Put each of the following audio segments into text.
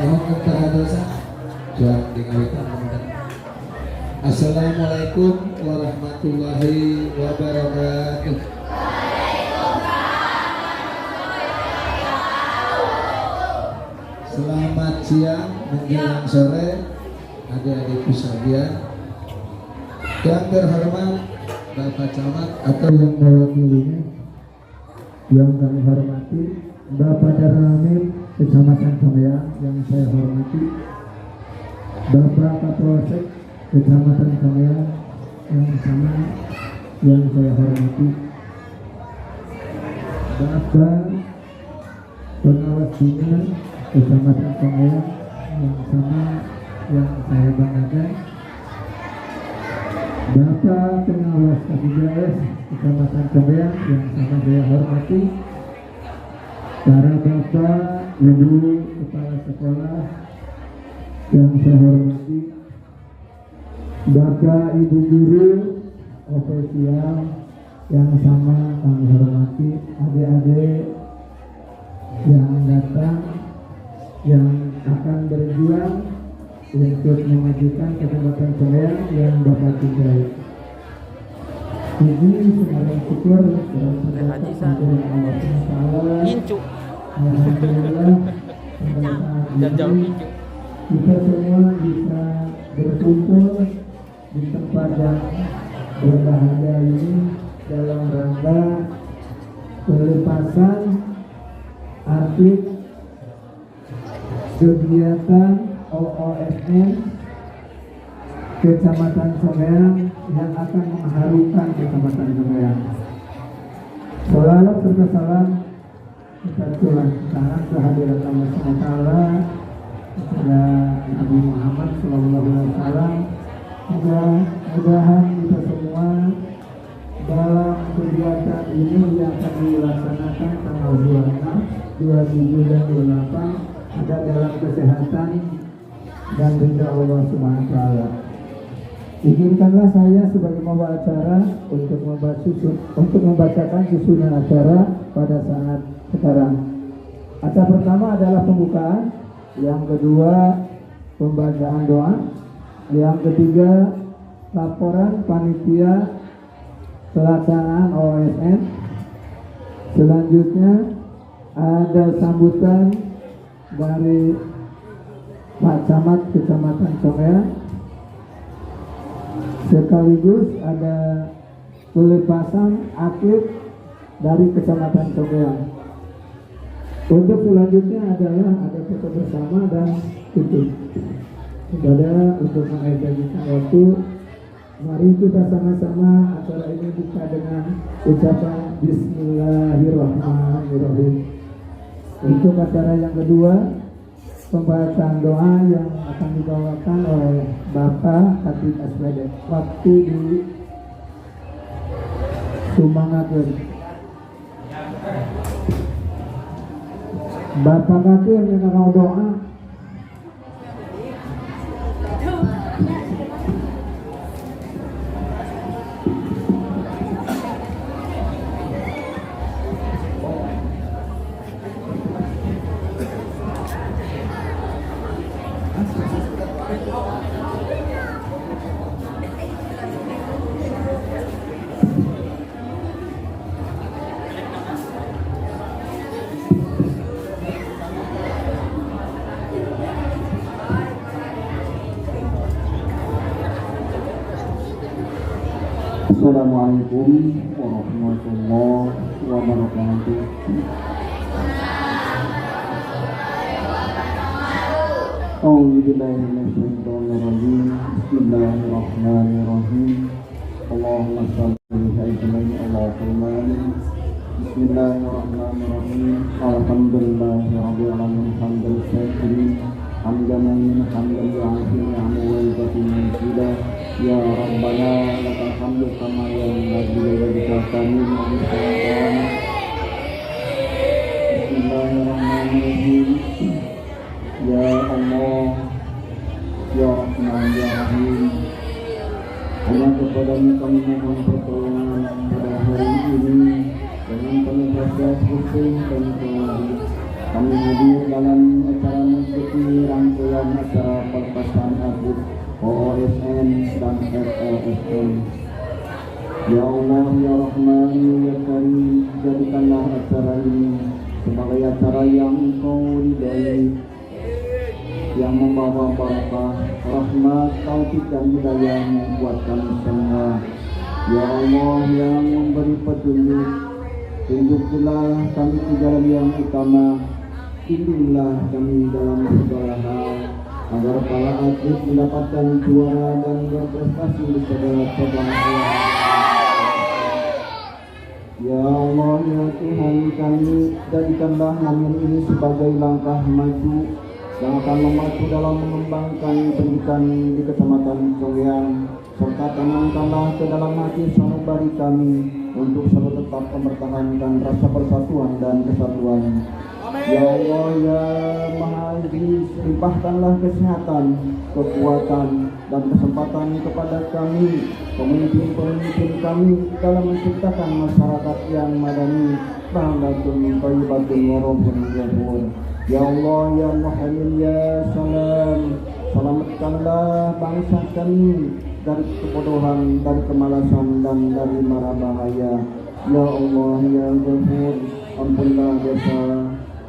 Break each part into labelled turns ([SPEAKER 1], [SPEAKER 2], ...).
[SPEAKER 1] Mohon terhadosa. Jangan dikalikan teman-teman. Assalamualaikum warahmatullahi wabarakatuh. Selamat siang menjelang sore adik-adikku sekalian. Yang terhormat Bapak Camat atau yang mewakilinya, yang kami hormati Bapak Darmamin Kecamatan Soreang yang saya hormati, Bapak Kapolsek Kecamatan Soreang yang sama yang saya hormati, Bapak Pengawas Bina Kecamatan Soreang yang sama yang saya banggakan, Bapak Pengawas K3S Kecamatan Soreang yang sama saya hormati, para bapak, ibu, kepala sekolah yang saya hormati, bapak, ibu guru, ofisial yang sama kami hormati, adik-adik yang datang, yang akan berjuang untuk memajukan Kecamatan Soreang yang Bapak cintai. Ini sekarang syukur dan berkat Allah Taala. Alhamdulillah pada saat ini kita semua bisa berkumpul di tempat yang berbahagia ini dalam rangka pelepasan atlet kegiatan OOSN Kecamatan Soreang yang akan mengharukan Kecamatan Soreang. Salawat serta salam kita curahkan kehadiran Allah SWT kepada Nabi Muhammad SAW. Mudah-mudahan kita semua dalam kegiatan ini yang akan dilaksanakan tanggal 26, 27 dan 28 ada dalam kesehatan dan ridha Allah SWT. Izinkanlah saya sebagai pembawa acara untuk membacakan susunan acara pada saat sekarang. Acara pertama adalah pembukaan, yang kedua pembacaan doa, yang ketiga laporan panitia pelaksanaan OSN. Selanjutnya ada sambutan dari Pak Camat Kecamatan Soreang. Sekaligus ada pelepasan atlet dari Kecamatan Soreang. Untuk selanjutnya adalah ada foto bersama dan tutup. Saudara, untuk menghabiskan waktu, mari kita sama-sama acara ini buka dengan ucapan Bismillahirrahmanirrahim. Untuk acara yang kedua, pembacaan doa yang akan dibawakan oleh Bapak Khatib SPD. Waktu di Sumangakeun. Bapak Khatib yang akan doa.
[SPEAKER 2] Assalamualaikum warahmatullahi wabarakatuh. A'udzubillahiminasyaitonirrajim. Bismillahirrahmanirrahim. Allahumma shalli ala Bismillahirrahmanirrahim. Alhamdulillahirabbil alamin. Hamdal syakirin, hamdan hamdan yu'afi ni'amahu wa yuzakkiru. Ya Rabbana lakal hamdu kama yanbaghi li wajhika min al-sultan. Bismillahirrahmanirrahim. Ya Allah, Ya Rahman, Ya Rahim, hanya kepadamu kami mohon pertolongan pada hari ini. Dengan penuh rasa syukur dan kami hadir dalam acara mengikuti dalam acara pelepasan atlet OOSN dan FLSN. Ya Allah, Ya Rahman, Ya Karim, jadikanlah acara ini sebagai acara yang Engkau ridai, yang membawa barakah, rahmat, taufik dan hidayah buat kami semua. Ya Allah yang memberi petunjuk, tunjuklah kami ke jalan yang utama, bimbinglah kami dalam segala hal, agar para atlet mendapatkan juara dan berprestasi di segala cabang olahraga. Ya Allah, ya Tuhan kami, jadikanlah momen ini sebagai langkah maju yang akan memacu dalam mengembangkan pendidikan di Kecamatan Conggeang, serta tanamkanlah ke dalam hati sanubari kami untuk selalu tetap mempertahankan rasa persatuan dan kesatuan. Ya Allah, ya Maha Aziz, limpahkanlah kesehatan, kekuatan, dan kesempatan kepada kami, pemimpin-pemimpin kami, dalam menciptakan masyarakat yang madani, rahmatun thayyibatun warahmatun ghafur. Ya Allah, ya Muhammad, ya Salam, selamatkanlah bangsa kami dari kebodohan, dari kemalasan, dan dari mara bahaya. Ya Allah, ya Ghafur, ampunlah dosa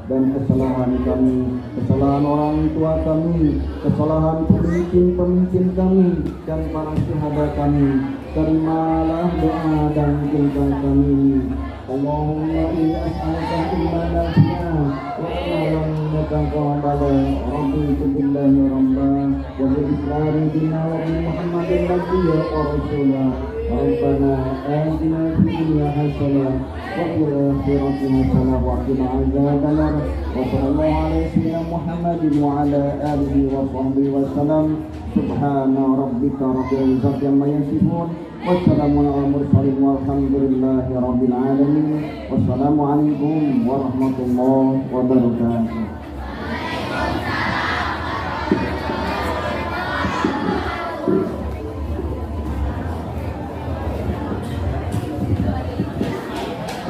[SPEAKER 2] dan kesalahan kami, kesalahan orang tua kami, kesalahan pemimpin-pemimpin kami, dan para syuhada kami. Terimalah doa dan cinta kami. Allahumma inni as'aluka imanan nafi'an wa amalan mutaqabbalan. Rabbi billahi rabban wa bil islami dina wa bi Muhammadin nabiyya wa rasulah. Rabbana atina fid dunya hasanah wa fil akhirati hasanah wa qina adzabannar. Wa sallallahu alaihi sayyidina Muhammadin wa ala alihi wa sahbihi wa sallam. Subhana rabbika rabbil izzati amma yasifun. Wassalamu ala mursalin walhamdulillahi rabbil alamin. Wassalamualaikum warahmatullahi wabarakatuh.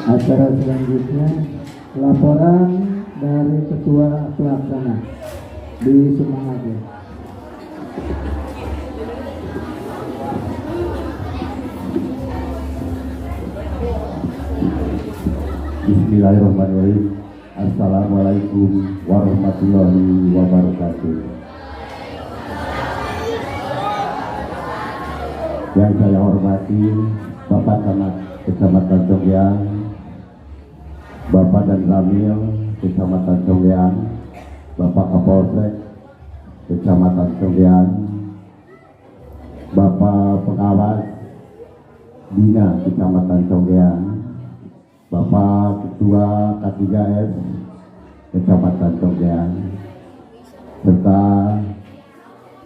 [SPEAKER 1] Acara selanjutnya laporan dari Ketua Pelaksana di Sumangaja.
[SPEAKER 3] Bismillahirrahmanirrahim. Assalamualaikum warahmatullahi wabarakatuh. Yang saya hormati Bapak Camat Kecamatan Conggeang, Bapak dan Ramil Kecamatan Conggeang, Bapak Kapolsek Kecamatan Conggeang, Bapak Pengawas Bina Kecamatan Conggeang, Bapak Ketua K3S Kecamatan Conggeang, serta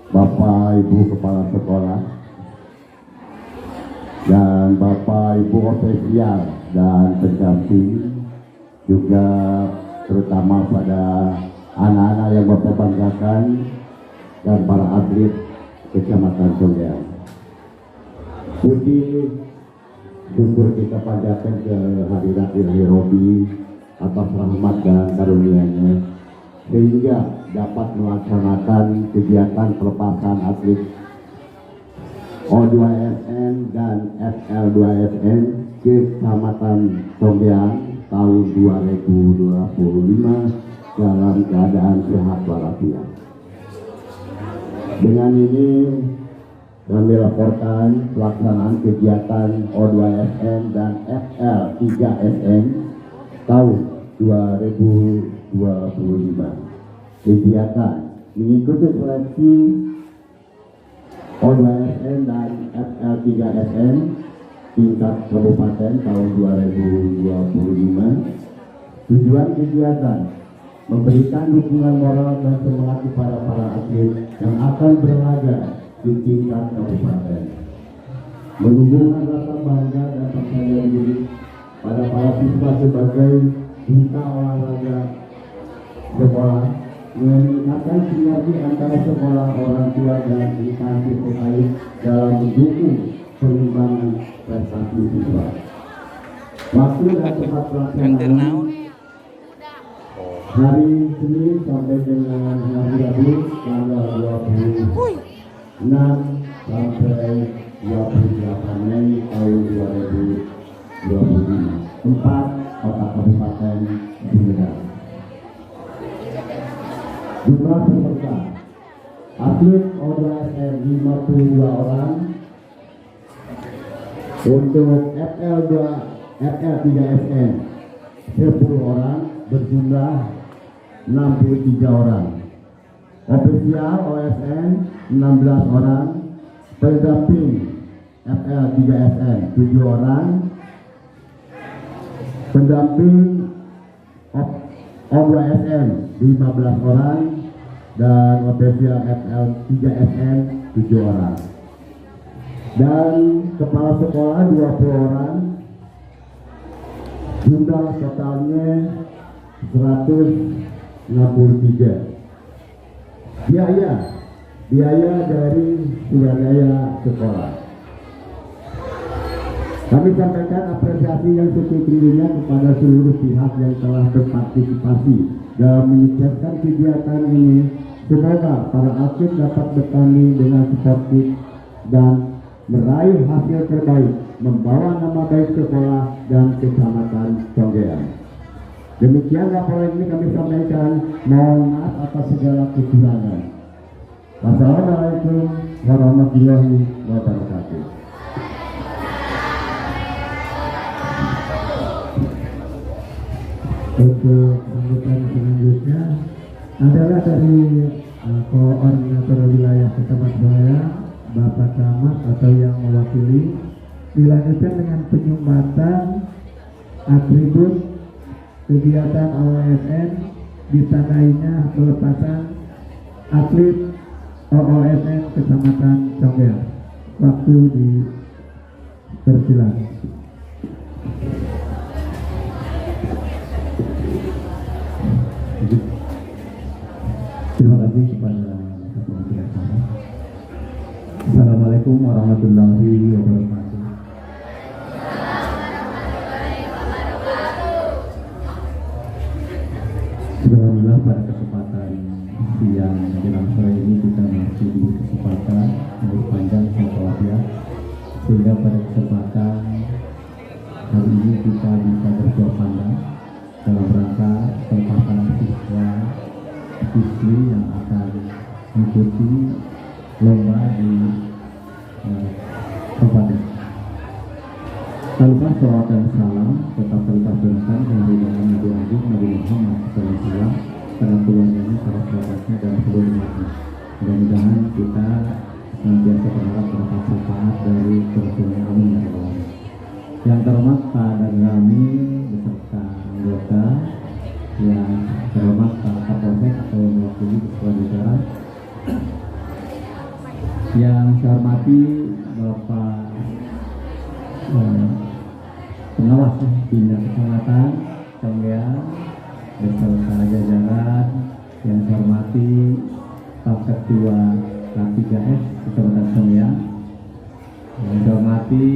[SPEAKER 3] Bapak Ibu Kepala Sekolah dan Bapak Ibu ofisial dan pendamping, juga terutama pada anak-anak yang Bapak banggakan dan para atlet Kecamatan Conggeang. Puji syukur kita panjatkan ke hadirat Ilahi Robi atas rahmat dan karunia-Nya, sehingga dapat melaksanakan kegiatan pelepasan atlet O2SN dan FL2SN Kecamatan Conggeang tahun 2025 dalam keadaan sehat walafiat. Dengan ini kami laporkan pelaksanaan kegiatan O2SN dan FL3SN tahun 2025. Kegiatan mengikuti seleksi O2SN dan FL3SN tingkat kabupaten tahun 2025. Tujuan kegiatan memberikan dukungan moral dan semangat kepada para atlet yang akan berlaga di tingkat kabupaten, menumbuhkan rasa bangga dan percaya diri pada para siswa sebagai duta olahraga sekolah, meningkatkan sinergi antara sekolah, orang tua dan instansi terkait dalam mendukung pengembangan prestasi siswa. Waktu dan tempat pelaksanaan hari Senin sampai dengan hari Rabu tanggal 26 sampai 28 Mei tahun 2025. 4 kota kabupaten Sumedang. Jumlah peserta atlet OSN 52 orang, untuk FL2 FL3SN 10 orang, berjumlah 63 orang. Ofisial OSN 16 orang, pendamping FL3SN 7 orang, pendamping OSN 15 orang, dan ofisial FL3SN 7 orang. Dan kepala sekolah 20 orang. Jumlah totalnya 163. Biaya dari swadaya sekolah. Kami sampaikan apresiasi yang setinggi-tingginya kepada seluruh pihak yang telah berpartisipasi dalam menyukseskan kegiatan ini. Semoga para atlet dapat bertanding dengan sportif dan meraih hasil terbaik, membawa nama baik sekolah dan kecamatan Conggeang. Demikian laporan ini kami sampaikan. Mohon maaf atas segala kekurangan. Wassalamualaikum warahmatullahi wabarakatuh.
[SPEAKER 1] Untuk sambutan selanjutnya adalah dari koordinator wilayah Kecamatan Buaya, Bapak Camat atau yang mewakili. Dilanjutkan dengan penyumbatan atribut kegiatan OSN, ditandainya pelepasan atlet OSN Kecamatan Conggeang. Waktu dipersilakan.
[SPEAKER 3] Terima kasih kepada Ketua Acara. Assalamualaikum warahmatullahi wabarakatuh. Alhamdulillah pada kesempatan siang menjelang sore ini kita masih diberi kesempatan untuk panjang walafiat, sehingga pada kesempatan hari ini kita bisa bersuara pandang dalam rangka pelepasan siswi yang akan mengikuti lomba di kabupaten. Tanpa salawat dan salam tetap tercurahkan dari Nabi Agung Nabi Muhammad SAW pada keluarganya, para sahabatnya dan seluruh umatnya. Mudah-mudahan kita senantiasa berharap berkat syafaat dari Rasulullah. Amin ya rabbal alamin. Yang terhormat Pak Danrami beserta anggota, yang terhormat Pak Kapolsek atau mewakili Ketua Acara, yang saya hormati Bapak pengawas Bina Kecamatan Conggeang beserta jajaran, yang saya hormati Pak Ketua K3S Kecamatan Conggeang, yang saya hormati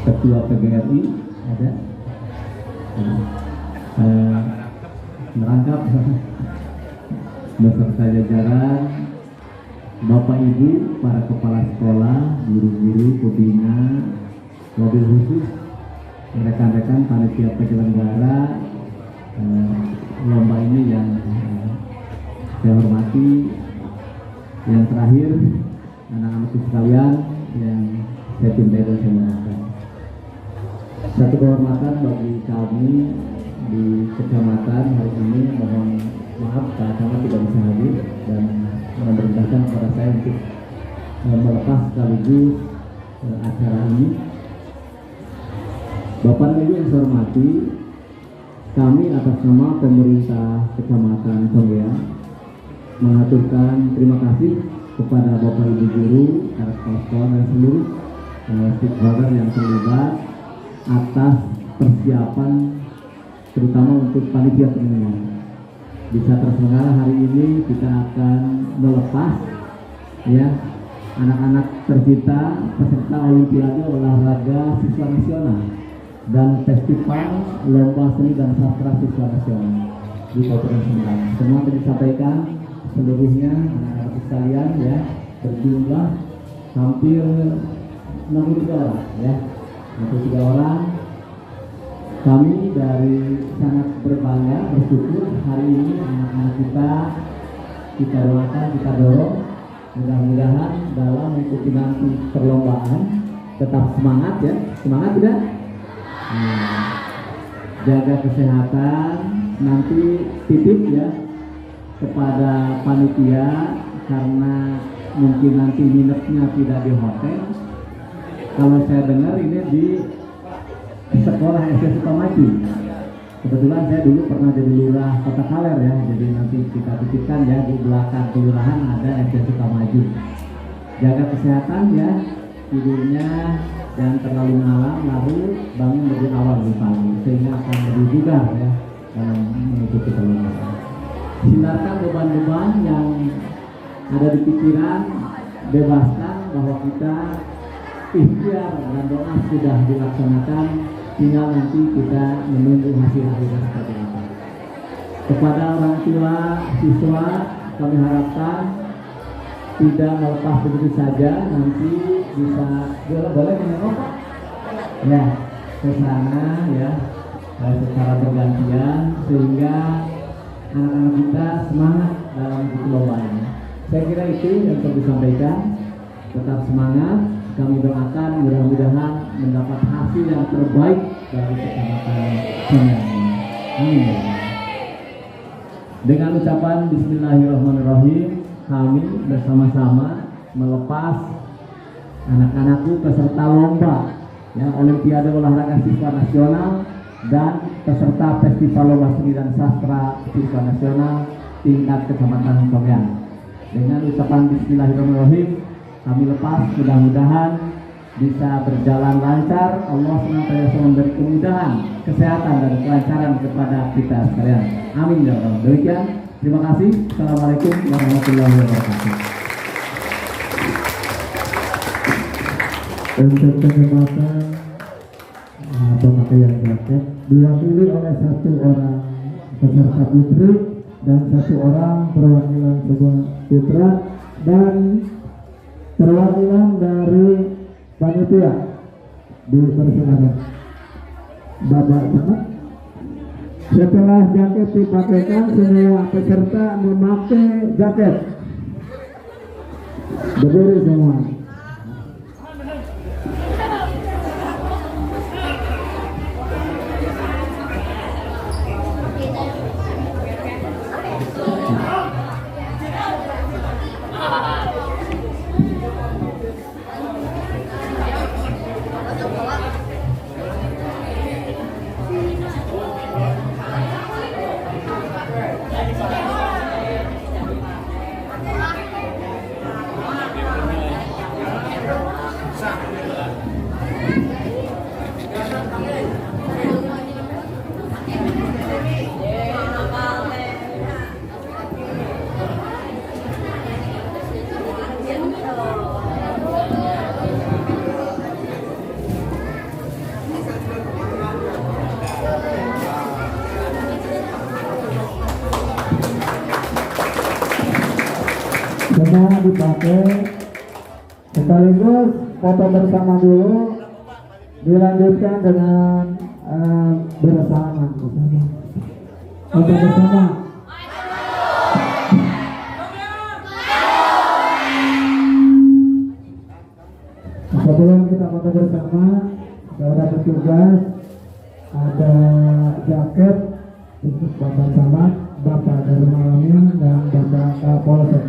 [SPEAKER 3] Ketua PGRI ada, merangkap beserta jajaran, Bapak Ibu, para kepala sekolah, guru-guru, pembina, mobil khusus, rekan-rekan panitia penyelenggara lomba ini yang saya hormati. Yang terakhir, anak-anak sekalian yang saya cintai dan saya muliakan. Satu kehormatan bagi kami di kecamatan hari ini. Mohon maaf karena tidak bisa hadir dan memerintahkan kepada saya untuk melepas sekaligus acara ini. Bapak dan Ibu yang saya hormati, kami atas nama pemerintah Kecamatan Conggeang mengaturkan terima kasih kepada Bapak Ibu guru, para kepala sekolah dan seluruh stakeholder yang terlibat atas persiapan, terutama untuk panitia penyelenggara. Bisa terselenggara hari ini, kita akan melepas ya anak-anak tercinta peserta Olimpiade olahraga siswa nasional
[SPEAKER 4] dan festival lomba seni dan sastra siswa nasional di Kabupaten Sumedang. Semua tadi disampaikan seluruhnya anak-anak sekalian ya, berjumlah hampir 63 orang ya, 63 orang. Kami dari sangat berbangga, bersyukur hari ini anak-anak kita doakan, kita dorong, mudah-mudahan dalam mengikuti nanti perlombaan tetap semangat ya, semangat tidak? Jaga kesehatan, nanti titip ya kepada panitia karena mungkin nanti nginepnya tidak di hotel. Kalau saya dengar ini di sekolah SD Sukamaji. Kebetulan saya dulu pernah jadi lurah Kota Kaler ya, jadi nanti kita titipkan ya di belakang kelurahan ada SD Sukamaji. Jaga kesehatan ya, tidurnya jangan terlalu malam, lalu bangun lebih awal di pagi sehingga akan lebih bugar ya dalam mengikuti perlombaan. Hindarkan beban-beban yang ada di pikiran, bebaskan bahwa kita ikhtiar dan doa sudah dilaksanakan, tinggal nanti kita menunggu hasil-hasilnya seperti apa. Kepada orang tua siswa kami harapkan tidak melepas begitu saja, nanti bisa boleh menengok ya ke sana ya secara bergantian sehingga anak-anak kita semangat dalam perlombaan. Saya kira itu yang perlu disampaikan. Tetap semangat, kami doakan mudah-mudahan mendapat hasil yang terbaik dari Kecamatan Sumedang. Amin. Dengan ucapan Bismillahirrahmanirrahim, kami bersama-sama melepas anak-anakku peserta lomba ya Olimpiade Olahraga Siswa Nasional dan peserta Festival Lomba Seni dan Sastra Siswa Nasional tingkat Kecamatan Songyan. Dengan ucapan Bismillahirrahmanirrahim, kami lepas, mudah-mudahan bisa berjalan lancar. Allah senantiasa memberi kemudahan, kesehatan dan kelancaran kepada kita sekalian. Amin ya Allah. Demikian, terima kasih. Assalamualaikum warahmatullahi wabarakatuh.
[SPEAKER 1] Untuk kesempatan pemakaian jaket diwakili oleh 1 orang peserta putri dan 1 orang perwakilan sebuah putra dan perwakilan dari panitia. Dipersilakan Bapak Camat. Setelah jaket dipakaikan, semua peserta memakai jaket. Berdiri semua. Semua dipakai, sekaligus foto bersama dulu, dilanjutkan dengan bersama. Foto bersama. Sebelum kita foto bersama, saudara petugas ada jaket untuk Bapak Camat, Bapak Darmalamin dan Bapak Kapolsek.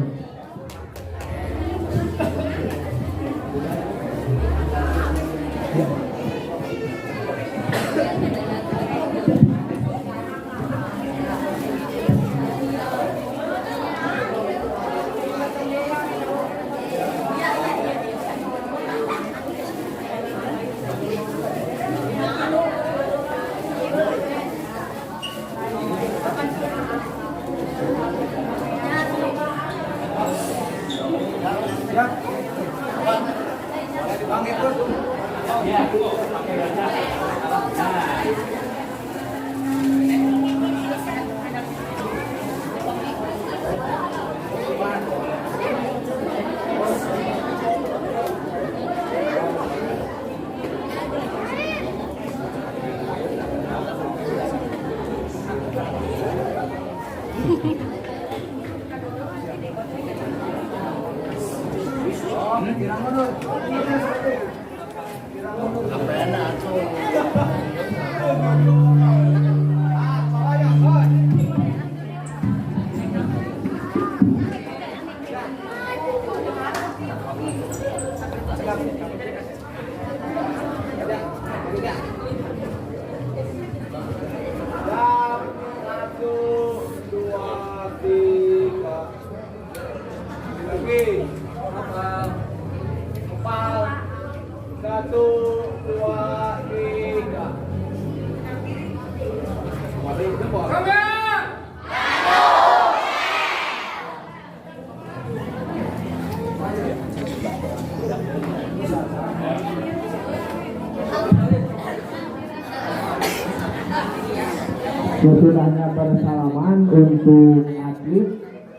[SPEAKER 1] Sesudahnya bersalaman untuk atlet,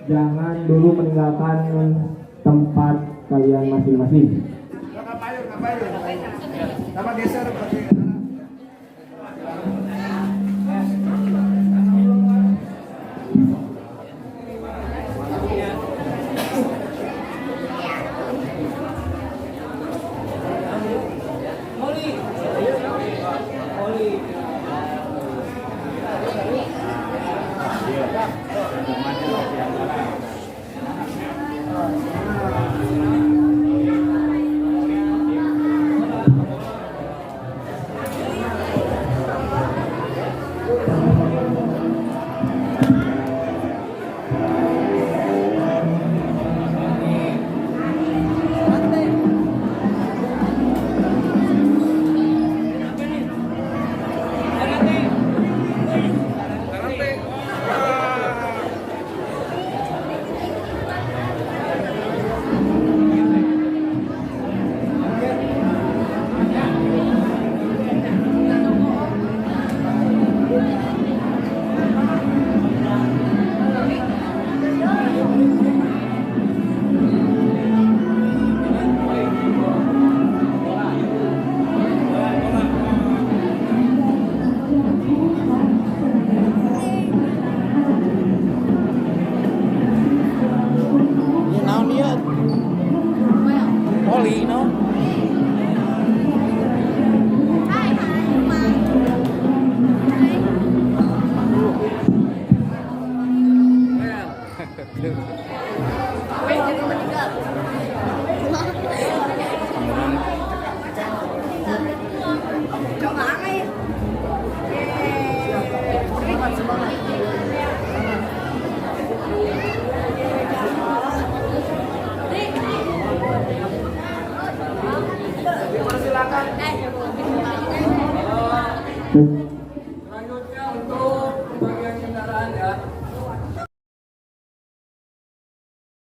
[SPEAKER 1] jangan dulu meninggalkan tempat kalian masing-masing.
[SPEAKER 2] Sama geser berarti.
[SPEAKER 5] Dude.